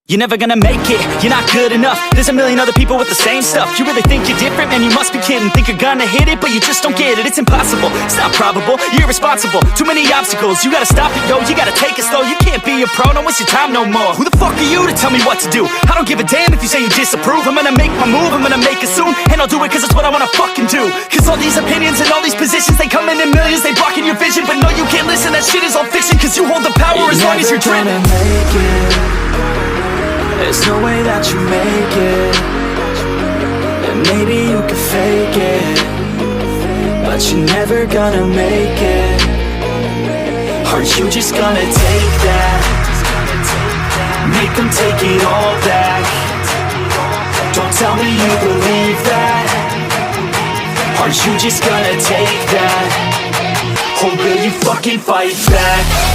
You're never gonna make it, you're not good enough. There's a million other people with the same stuff. You really think you're different? Man, you must be kidding. Think you're gonna hit it, but you just don't get it. It's impossible, it's not probable, you're irresponsible. Too many obstacles, you gotta stop it, yo. You gotta take it slow, you can't be a pro. Don't waste your time no more. Who the fuck are you to tell me what to do? I don't give a damn if you say you disapprove. I'm gonna make my move, I'm gonna make it soon. And I'll do it cause it's what I wanna fucking do. Cause all these opinions and all these positions, they come in millions, they blocking your vision. But no, you can't listen, that shit is all fiction. Cause you hold the power as long as you're driven. There's no way that you make it. And maybe you can fake it, but you're never gonna make it. Aren't you just gonna take that? Make them take it all back. Don't tell me you believe that. Aren't you just gonna take that? Or will you fucking fight back?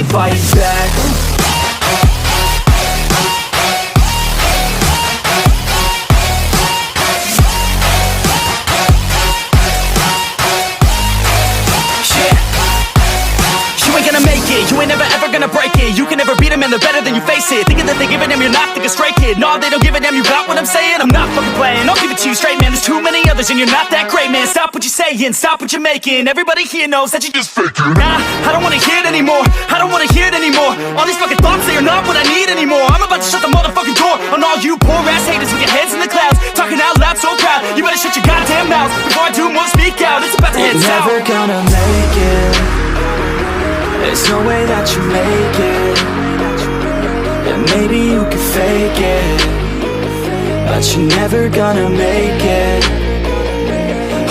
Fight back. You ain't gonna make it, you ain't never ever gonna break it. You can never beat them and they're better than you face it. Thinking that they give a damn, you're not thinking straight, kid. No, they don't give a damn, you got what I'm saying? I'm not fucking playing, I'll give it to you straight, man. There's too many others and you're not that great, man. Stop what you're saying, stop what you're making. Everybody here knows that you're just faking. Nah, I don't wanna hear it anymore, I don't wanna hear it anymore. All these fucking thoughts, they are not what I need anymore. I'm about to shut the motherfucking door on all you poor ass haters with your heads in the clouds, talking out loud so proud. You better shut your goddamn mouth before I do more speak out. It's about to head south. Never gonna make it. There's no way that you make it. And maybe you can fake it, but you're never gonna make it.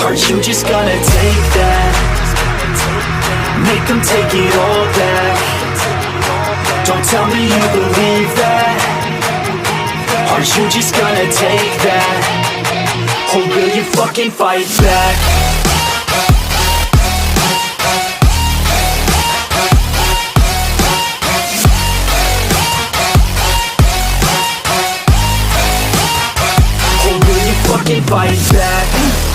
Aren't you just gonna take that? Make them take it all back. Don't tell me you believe that. Aren't you just gonna take that? Or will you fucking fight back? Fight back.